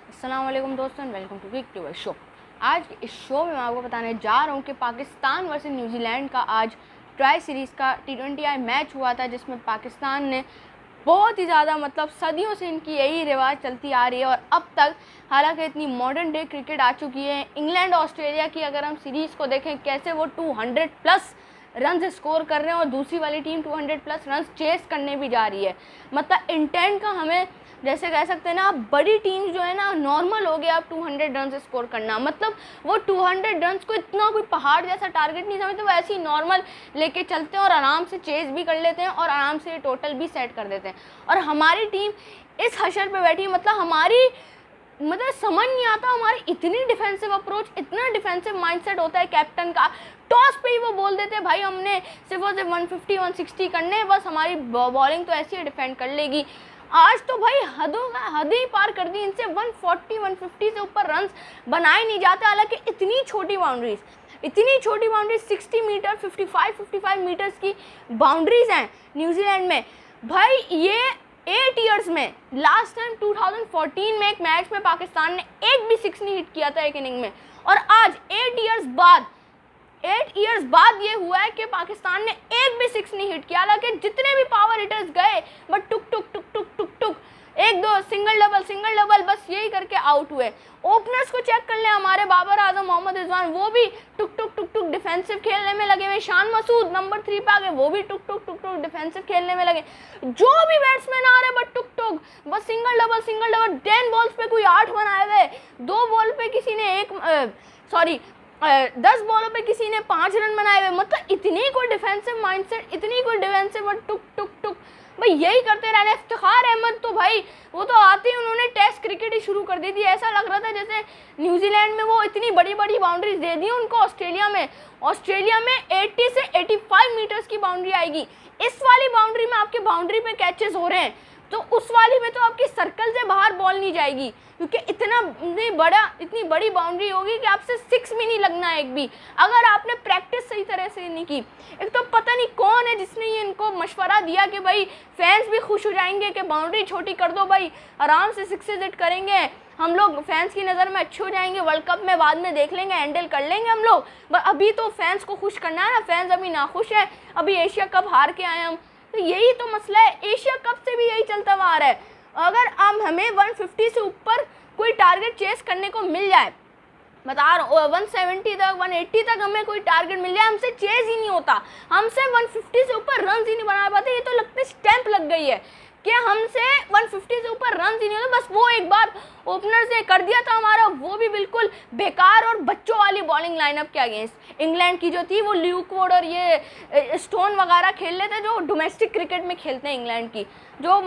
अस्सलाम वालेकुम दोस्तों, welcome to Quick Tuber show. आज इस शो में मैं आपको बताने जा रहा हूँ कि पाकिस्तान वर्सेस न्यूजीलैंड का आज ट्राई सीरीज़ का T20I मैच हुआ था, जिसमें पाकिस्तान ने बहुत ही ज़्यादा सदियों से इनकी यही रिवाज चलती आ रही है और अब तक हालांकि इतनी मॉडर्न डे क्रिकेट आ चुकी है। इंग्लैंड ऑस्ट्रेलिया की अगर हम सीरीज़ को देखें, कैसे वो 200 प्लस रन स्कोर कर रहे हैं और दूसरी वाली टीम 200 प्लस रन चेस करने भी जा रही है। इंटेंट का हमें जैसे कह सकते हैं ना, बड़ी टीम्स जो है ना, नॉर्मल हो गया अब 200 रन स्कोर करना। वो 200 रन को इतना कोई पहाड़ जैसा टारगेट नहीं समझते, वो ऐसे ही नॉर्मल लेके चलते हैं और आराम से चेज भी कर लेते हैं और आराम से टोटल भी सेट कर देते हैं। और हमारी टीम इस हशर पे बैठी है, हमारी समझ नहीं आता, हमारी इतनी डिफेंसिव अप्रोच, इतना डिफेंसिव माइंडसेट होता है कैप्टन का। टॉस पे ही वो बोल देते हैं भाई हमने सिर्फ और सिर्फ 150-160 करने हैं, बस हमारी बॉलिंग तो ऐसी डिफेंड कर लेगी। आज तो भाई हद ही पार कर दी, इनसे 140-150 से ऊपर रन्स बनाए नहीं जाते। हालांकि इतनी छोटी बाउंड्रीज 60 मीटर 55 मीटर्स की बाउंड्रीज हैं न्यूजीलैंड में। भाई ये 8 ईयर्स में लास्ट टाइम 2014 में एक मैच में पाकिस्तान ने एक भी सिक्स नहीं हिट किया था एक इनिंग में, और आज 8 ईयर्स बाद ये हुआ है कि पाकिस्तान ने एक भी सिक्स नहीं हिट किया। हालांकि जितने भी पावर हिटर्स गए, बट टुक टुक टुक टुक टुक टुक, एक दो सिंगल डबल बस यही करके आउट हुए। ओपनर्स को चेक कर लें, हमारे बाबर आजम, मोहम्मद रिजवान, वो भी टुक टुक टुक टुक डिफेंसिव खेलने में लगे हुए। शान मसूद नंबर 3 पे आ गए, वो भी टुक टुक टुक टुक डिफेंसिव खेलने में लगे। जो भी बैट्समैन आ रहे बट टुक टुक, बस सिंगल डबल 10 बॉल्स पे कोई 8 बनाए हुए, 2 बॉल पे किसी ने 10 बॉलों पे किसी ने 5 रन बनाए हुए। इतनी कोई डिफेंसिव माइंडसेट, इतनी कोई डिफेंसिव और टुक टुक टुक, भाई यही करते रहने। इफ्तिखार अहमद तो भाई वो तो आते ही उन्होंने टेस्ट क्रिकेट ही शुरू कर दी थी। ऐसा लग रहा था जैसे न्यूजीलैंड में वो इतनी बड़ी बड़ी बाउंड्रीज दे दी उनको। ऑस्ट्रेलिया में 80 से 85 मीटर्स की बाउंड्री आएगी। इस वाली बाउंड्री में आपके बाउंड्री पे कैचेस हो रहे हैं, तो उस वाली में तो आपकी सर्कल से बाहर बॉल नहीं जाएगी, क्योंकि इतनी बड़ी बाउंड्री होगी कि आपसे 6 भी नहीं लगना है एक भी, अगर आपने प्रैक्टिस सही तरह से नहीं की। एक तो पता नहीं कौन है जिसने ये इनको मशवरा दिया कि भाई फैंस भी खुश हो जाएंगे कि बाउंड्री छोटी कर दो भाई, आराम से सिक्सेस हिट करेंगे, हम लोग फैंस की नज़र में अच्छे हो जाएंगे, वर्ल्ड कप में बाद में देख लेंगे, हैंडल कर लेंगे हम लोग। अभी तो फैंस को खुश करना है ना, फैंस अभी नाखुश है, अभी एशिया कप हार के आए हम। तो यही तो मसला है, एशिया कप से भी यही चलता हुआ आ रहा है। अगर हमें 150 से ऊपर कोई टारगेट चेस करने को मिल जाए, बता रहा हूँ 170 तक 180 तक हमें कोई टारगेट मिल जाए, हमसे चेज ही नहीं होता, हमसे 150 से ऊपर रन ही नहीं बना पाते। ये तो लगता है स्टैंप लग गई है कि हमसे 150 से ऊपर रन ही नहीं होते। बस वो एक बार ओपनर से कर दिया था हमारा, वो भी बिल्कुल बेकार और बच्चों वाली बॉलिंग लाइनअप के अगेंस्ट। इंग्लैंड की जो थी वो ल्यूक वुड और ये स्टोन वगैरह खेल रहे थे, जो डोमेस्टिक क्रिकेट में खेलते हैं इंग्लैंड की, जो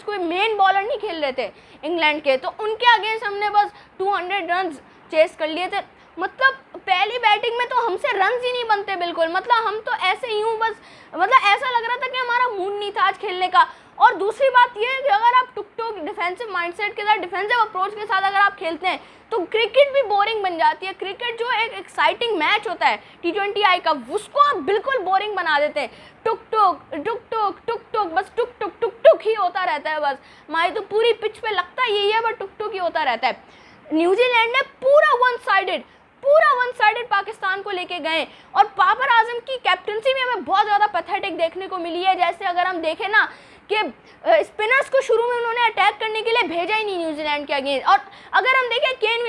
कोई मेन बॉलर नहीं खेल रहे थे इंग्लैंड के, तो उनके अगेंस्ट हमने बस 200 रन चेस कर लिए थे। पहली बैटिंग में तो हमसे रन ही नहीं बनते बिल्कुल, हम तो ऐसे ही हूँ बस, ऐसा लग रहा था कि हमारा मूड नहीं था आज खेलने का। और दूसरी बात ये है कि अगर आप टुक टुक डिफेंसिव माइंडसेट के साथ, डिफेंसिव अप्रोच के साथ अगर आप खेलते हैं, तो क्रिकेट भी बोरिंग बन जाती है। क्रिकेट जो एक एक्साइटिंग मैच होता है T20I का, उसको आप बिल्कुल बोरिंग बना देते हैं। टुक टुक टुक टुक टुक टुक, बस टुक टुक टुक टुक ही होता रहता है। बस हमारी तो पूरी पिच पे लगता यही है, बस टुक टुक ही होता रहता है। न्यूजीलैंड ने पूरा वन साइडेड पाकिस्तान को लेके गए, और बाबर आजम की कैप्टनसी में हमें बहुत ज़्यादा पैथेटिक देखने को मिली है। जैसे अगर हम देखें ना कि स्पिनर्स को शुरू में उन्होंने अटैक करने के लिए भेजा ही नहीं न्यूजीलैंड के अगेंस्ट। और अगर हम देखें केन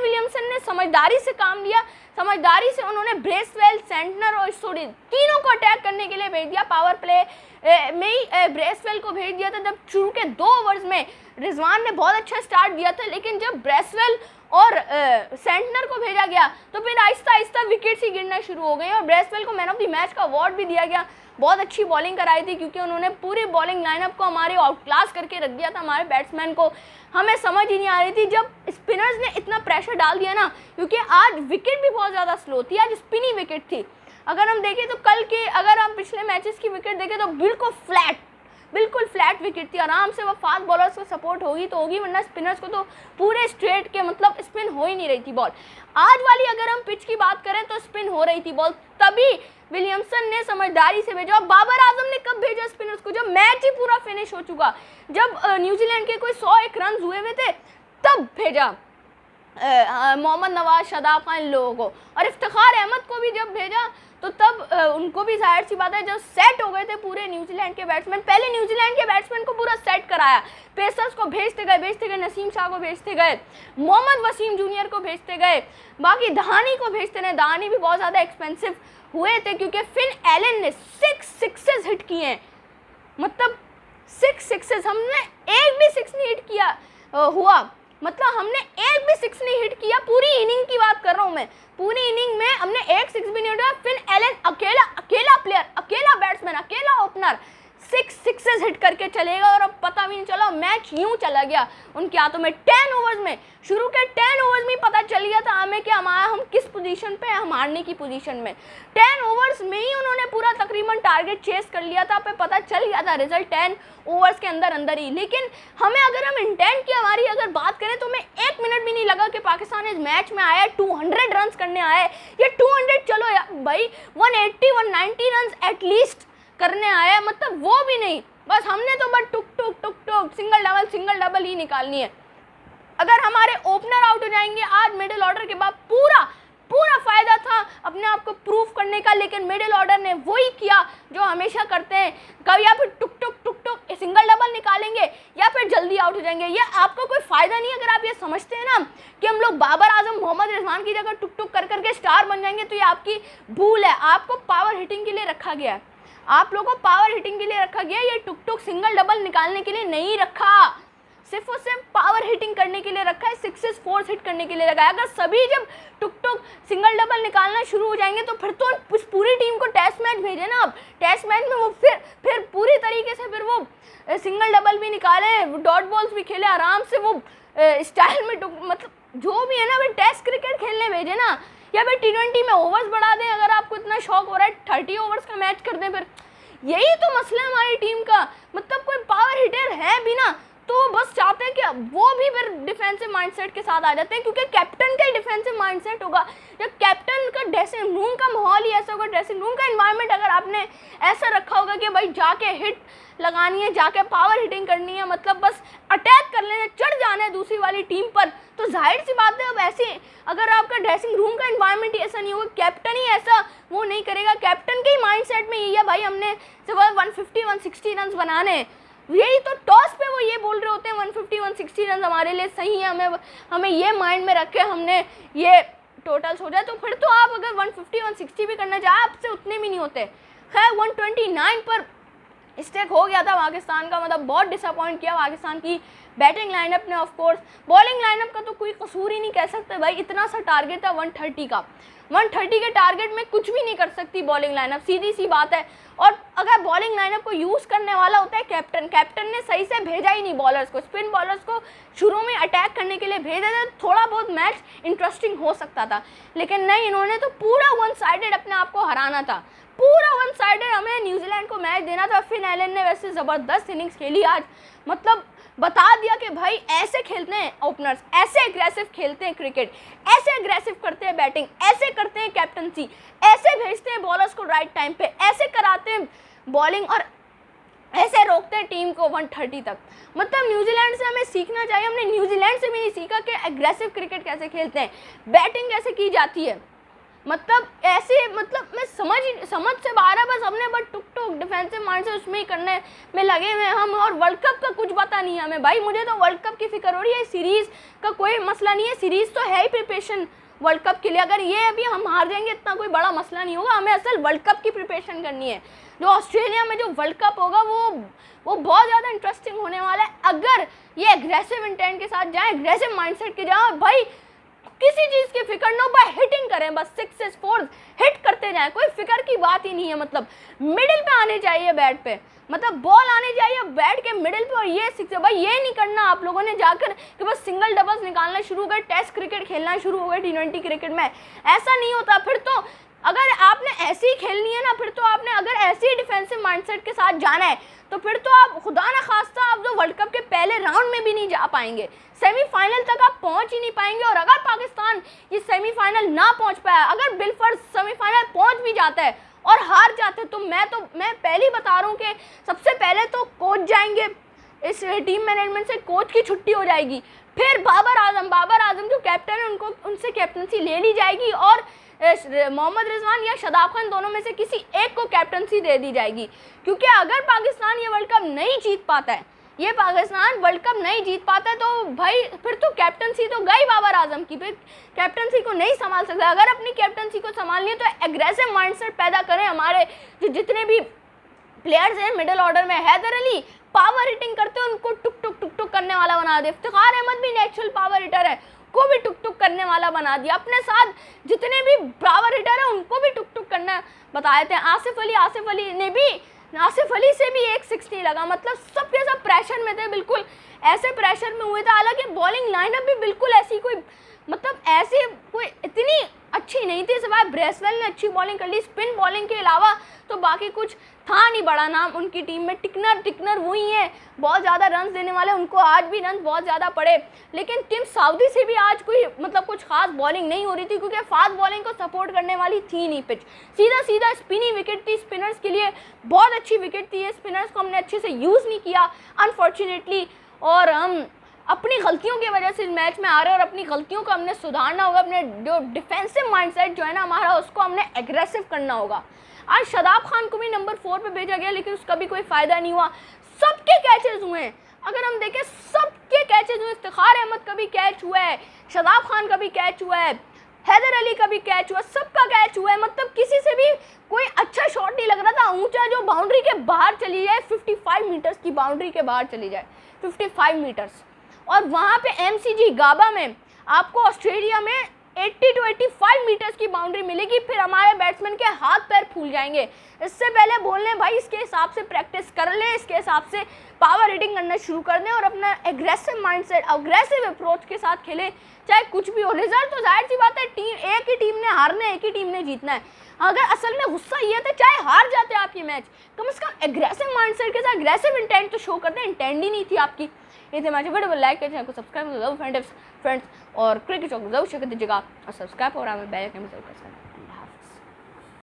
विलियमसन ने समझदारी से काम लिया, समझदारी से उन्होंने ब्रेसवेल, सेंटनर और स्टोरी तीनों को अटैक करने के लिए भेज दिया। पावर प्ले में ही ब्रेसवेल को भेज दिया था। जब शुरू के 2 ओवर्स में रिजवान ने बहुत अच्छा स्टार्ट दिया था, लेकिन जब ब्रेसवेल और सेंटनर को भेजा गया तो फिर आहिस्ता आहिस्ता विकेट्स ही गिरना शुरू हो गए, और ब्रेसवेल को मैन ऑफ द मैच का अवार्ड भी दिया गया। बहुत अच्छी बॉलिंग कराई थी, क्योंकि उन्होंने पूरी बॉलिंग लाइनअप को हमारे आउट क्लास करके रख दिया था हमारे बैट्समैन को। हमें समझ ही नहीं आ रही थी जब स्पिनर्स ने इतना प्रेशर डाल दिया ना, क्योंकि आज विकेट भी बहुत ज़्यादा स्लो थी, आज स्पिनी विकेट थी। अगर हम देखें तो कल के, अगर हम पिछले मैचेस की विकेट देखें तो बिल्कुल फ्लैट विकेट थी। आराम से वो फास्ट बॉलर्स को सपोर्ट होगी तो होगी, वरना स्पिनर्स को तो पूरे स्ट्रेट के स्पिन हो ही नहीं रही थी बॉल। आज वाली अगर हम पिच की बात करें तो स्पिन हो रही थी बॉल, तभी विलियमसन ने समझदारी से भेजा। बाबर आजम ने कब भेजा स्पिनर्स को? जब मैच ही पूरा फिनिश हो चुका, जब न्यूजीलैंड के कोई 101 रन हुए हुए थे, तब भेजा मोहम्मद नवाज, शादाब खान, इन लोगों को, और इफ्तिखार अहमद को भी जब भेजा तो तब उनको भी जाहिर सी बात है जब सेट हो गए थे पूरे न्यूजीलैंड के बैट्समैन, पहले न्यूजीलैंड के बैट्समैन को पूरा सेट कराया, पेसर्स को भेजते गए, नसीम शाह को भेजते गए, मोहम्मद वसीम जूनियर को भेजते गए, बाकी दहानी को भेजते रहे। दहानी भी बहुत ज़्यादा एक्सपेंसिव हुए थे क्योंकि फिन एलन ने 6 सिक्सेस हिट किए हैं, मतलब 6 सिक्सेस, हमने एक भी 6 नहीं हिट किया हुआ, मतलब हमने एक भी 6 नहीं हिट किया, पूरी इनिंग की बात कर रहा हूँ मैं, पूरी इनिंग में हमने एक 6 भी नहीं हिट किया। फिन एलन अकेला प्लेयर, अकेला बैट्समैन, अकेला ओपनर 6 सिक्सेस हिट करके चलेगा और अब पता भी नहीं चला, मैच यूं चला गया उनके हाथों में। 10 ओवर्स में, शुरू के 10 ओवर्स में पता चल गया था हमें कि हम किस पोजीशन पे हैं, हम हारने की पोजीशन में। 10 ओवर्स में ही उन्होंने पूरा तकरीबन टारगेट चेस कर लिया था, पे पता चल गया था रिजल्ट 10 ओवर्स के अंदर ही। लेकिन हमें, अगर हम इंटेंट की हमारी अगर बात करें तो हमें 1 मिनट भी नहीं लगा कि पाकिस्तान इस मैच में आया 200 रन करने आए, ये 200 चलो भाई 180 190 रन एटलीस्ट करने आया, मतलब वो भी नहीं, बस हमने तो बस टुक टुक सिंगल डबल ही निकालनी है। अगर हमारे ओपनर आउट हो जाएंगे आज मिडिल ऑर्डर के बाद, पूरा फायदा था अपने आप को प्रूव करने का, लेकिन मिडिल ऑर्डर ने वही किया जो हमेशा करते हैं, कभी या फिर टुक टुक सिंगल डबल निकालेंगे या फिर जल्दी आउट हो जाएंगे। ये आपको कोई फायदा नहीं। अगर आप ये समझते हैं ना कि हम लोग बाबर आजम, मोहम्मद रिजवान की जगह टुक टुक कर करके स्टार बन जाएंगे, तो ये आपकी भूल है। आपको पावर हिटिंग के लिए रखा गया है, आप लोगों को पावर हिटिंग के लिए रखा गया, ये टुक टुक सिंगल डबल निकालने के लिए नहीं रखा, सिर्फ और सिर्फ पावर हिटिंग करने के लिए रखा है, 6 4 हिट करने के लिए रखा है। अगर सभी जब टुक टुक सिंगल डबल निकालना शुरू हो जाएंगे तो फिर तो उस पूरी टीम को टेस्ट मैच भेजे ना, अब टेस्ट मैच में वो फिर पूरी तरीके से फिर वो सिंगल डबल भी निकाले, डॉट बॉल्स भी खेले आराम से, वो स्टाइल में मतलब जो भी है ना, फिर टेस्ट क्रिकेट खेलने भेजे ना, या फिर T20 में ओवर्स बढ़ा दें। अगर आपको इतना शौक हो रहा है 30 ओवर्स का मैच कर दें, फिर यही तो मसला है हमारी टीम का, मतलब कोई पावर हिटर है भी ना तो बस चाहते हैं कि वो भी फिर डिफेंसिव माइंडसेट के साथ आ जाते हैं, क्योंकि कैप्टन का ही डिफेंसिव माइंडसेट होगा। जब कैप्टन का ड्रेसिंग रूम का माहौल ही ऐसा होगा, ड्रेसिंग रूम का एनवायरनमेंट अगर आपने ऐसा रखा होगा कि भाई जाके हिट लगानी है, जाके पावर हिटिंग करनी है, मतलब बस अटैक कर लेना, चढ़ जाना है दूसरी वाली टीम पर, तो जाहिर सी बात है अब ऐसे अगर आपका ड्रेसिंग रूम का एनवायरनमेंट ही ऐसा नहीं होगा, कैप्टन ही ऐसा वो नहीं करेगा, कैप्टन के ही माइंडसेट में यही है भाई हमने सिर्फ 150 160 रन बनाने हैं, यही तो टॉस पे वो ये बोल रहे होते हैं 150 160 रन हमारे लिए सही है, हमें ये माइंड में रखे हमने ये टोटल्स हो जाए, तो फिर तो आप अगर 150 160 भी करना चाहे आपसे उतने भी नहीं होते। खैर 129 पर स्टेक हो गया था पाकिस्तान का, मतलब बहुत डिसअपॉइंट किया पाकिस्तान की बैटिंग लाइनअप ने। ऑफ कोर्स बॉलिंग लाइनअप का तो कोई कसूर ही नहीं कह सकते भाई, इतना सा टारगेट था 130 का, 130 के टारगेट में कुछ भी नहीं कर सकती बॉलिंग लाइनअप, सीधी सी बात है। और अगर बॉलिंग लाइनअप को यूज़ करने वाला होता है कैप्टन ने सही से भेजा ही नहीं बॉलर्स को, स्पिन बॉलर्स को शुरू में अटैक करने के लिए भेजा था, थोड़ा बहुत मैच इंटरेस्टिंग हो सकता था, लेकिन नहीं, इन्होंने तो पूरा वन साइडेड अपने आप को हराना था, पूरा वन साइडेड हमें न्यूजीलैंड को मैच देना था। फिन एलन ने वैसे ज़बरदस्त इनिंग्स खेली आज, मतलब बता दिया कि भाई ऐसे खेलते हैं ओपनर्स, ऐसे एग्रेसिव खेलते हैं क्रिकेट, ऐसे एग्रेसिव करते हैं बैटिंग, ऐसे करते हैं कैप्टनसी, ऐसे भेजते हैं बॉलर्स को राइट टाइम पे, ऐसे कराते हैं बॉलिंग और ऐसे रोकते हैं टीम को 130 तक। मतलब न्यूजीलैंड से हमें सीखना चाहिए, हमने न्यूजीलैंड से भी नहीं सीखा कि एग्रेसिव क्रिकेट कैसे खेलते हैं, बैटिंग कैसे की जाती है, मतलब ऐसे, मतलब मैं समझ से बाहर है, बस हमने बस टुक टुक डिफेंसिव माइंड से उसमें ही करने में लगे हुए हम, और वर्ल्ड कप का कुछ पता नहीं है हमें भाई। मुझे तो वर्ल्ड कप की फिक्र हो रही है, सीरीज़ का कोई मसला नहीं है, सीरीज़ तो है ही प्रिपरेशन वर्ल्ड कप के लिए, अगर ये अभी हम हार जाएंगे इतना कोई बड़ा मसला नहीं होगा, हमें असल वर्ल्ड कप की प्रिपरेशन करनी है। जो ऑस्ट्रेलिया में जो वर्ल्ड कप होगा वो बहुत ज़्यादा इंटरेस्टिंग होने वाला है, अगर ये एग्रेसिव इंटेंट के साथ जाए, एग्रेसिव माइंडसेट के जाए, भाई किसी चीज़ की फिक्र नो, बाय हिटिंग करें, बस 6 4 हिट करते जाएं, कोई फिक्र की बात ही नहीं है। मतलब मिडिल पे आने चाहिए बैट पे, मतलब बॉल आने चाहिए बैट के मिडिल पे, और ये सिक्स भाई ये नहीं करना आप लोगों ने जाकर कि बस सिंगल डबल्स निकालना शुरू हो गए, टेस्ट क्रिकेट खेलना शुरू हो गए T20 क्रिकेट में, ऐसा नहीं होता। फिर तो अगर आपने ऐसी ही खेलनी है ना, फिर तो आपने अगर ऐसे ही डिफेंसिव माइंडसेट के साथ जाना है, तो फिर तो आप खुदा ना खास्ता आप जो वर्ल्ड कप के पहले राउंड में भी नहीं जा पाएंगे, सेमीफाइनल तक आप पहुंच ही नहीं पाएंगे। और अगर पाकिस्तान ये सेमीफाइनल ना पहुंच पाया, अगर बिलफर्ज सेमीफाइनल पहुंच भी जाता है और हार जाते, तो मैं पहले ही बता रहा हूँ कि सबसे पहले तो कोच जाएंगे इस टीम मैनेजमेंट से कोच की छुट्टी हो जाएगी। फिर बाबर आजम जो कैप्टन है उनसे कैप्टनसी ले ली जाएगी और मोहम्मद रिजवान या शादाब खान दोनों में से किसी एक को कैप्टनसी दे दी जाएगी। क्योंकि अगर पाकिस्तान ये वर्ल्ड कप नहीं जीत पाता है, ये पाकिस्तान वर्ल्ड कप नहीं जीत पाता है तो भाई फिर तो कैप्टनसी तो गई बाबर आजम की, फिर कैप्टनसी को नहीं संभाल सकता। अगर अपनी कैप्टनसी को संभालनी है तो एग्रेसिव माइंडसेट पैदा करें। हमारे जितने भी प्लेयर्स हैं मिडिल ऑर्डर में, हैदर अली पावर हिटिंग करते हैं, उनको टुक टुक करने वाला बना दे। इफ्तिखार अहमद भी नेचुरल पावर हिटर है, को भी टुक करने वाला बना दिया। अपने साथ जितने भी पावर हिटर है उनको भी टुक करना बताए थे। आसिफ अली से भी एक 60 लगा, मतलब सबके सब प्रेशर में थे, बिल्कुल ऐसे प्रेशर में हुए थे। हालांकि बॉलिंग लाइनअप भी बिल्कुल ऐसी कोई इतनी अच्छी नहीं थी, सिवाय ब्रेसवेल ने अच्छी बॉलिंग कर ली। स्पिन बॉलिंग के अलावा तो बाकी कुछ था नहीं बड़ा नाम उनकी टीम में। टिकनर वही है बहुत ज़्यादा रन देने वाले, उनको आज भी रन बहुत ज़्यादा पड़े। लेकिन टीम सऊदी से भी आज कोई कुछ खास बॉलिंग नहीं हो रही थी, क्योंकि फास्ट बॉलिंग को सपोर्ट करने वाली थी नहीं पिच। सीधा स्पिनी विकेट थी, स्पिनर्स के लिए बहुत अच्छी विकेट थी। स्पिनर्स को हमने अच्छे से यूज़ नहीं किया अनफॉर्चुनेटली, और हम अपनी गलतियों की वजह से इस मैच में आ रहे हैं और अपनी गलतियों को हमने सुधारना होगा। अपने जो डिफेंसिव माइंडसेट जो है ना हमारा, उसको हमने एग्रेसिव करना होगा। आज शादाब खान को भी नंबर 4 पे भेजा गया, लेकिन उसका भी कोई फ़ायदा नहीं हुआ। सबके कैचेस हुए हैं, अगर हम देखें सबके कैचेस हुए। इफ्तिखार अहमद का भी कैच हुआ है, शादाब खान का भी कैच हुआ है, हैदर अली का भी कैच हुआ, सबका कैच हुआ है। मतलब किसी से भी कोई अच्छा शॉट नहीं लग रहा था ऊंचा जो बाउंड्री के बाहर चली जाए, 55 मीटर्स की बाउंड्री के बाहर चली जाए, 55 मीटर्स। और वहाँ पे MCG गाबा में आपको ऑस्ट्रेलिया में 80 to 85 मीटर्स की बाउंड्री मिलेगी। फिर हमारे बैट्समैन के हाथ पैर फूल जाएंगे। इससे पहले बोल लें भाई इसके हिसाब से प्रैक्टिस कर लें, इसके हिसाब से पावर हिटिंग करना शुरू कर दें और अपना एग्रेसिव माइंडसेट, एग्रेसिव अप्रोच के साथ खेलें, चाहे कुछ भी हो। रिजल्ट तो जाहिर सी बात है, एक ही टीम ने हारना है, एक ही टीम ने जीतना है। अगर असल में गुस्सा ये था, चाहे हार जाते आप ये मैच, कम से कम एग्रेसिव माइंडसेट के साथ एग्रेसिव इंटेंट तो शो करते। इंटेंट ही नहीं थी आपकी। ये थे मैच वीडियो, लाइक करें, चैनल को सब्सक्राइब करें फ्रेंड्स, और क्रिकेट चौक जरूर शेयर कर दीजिएगा और सब्सक्राइब और हमें बेल आइकन में जरूर प्रेस करें।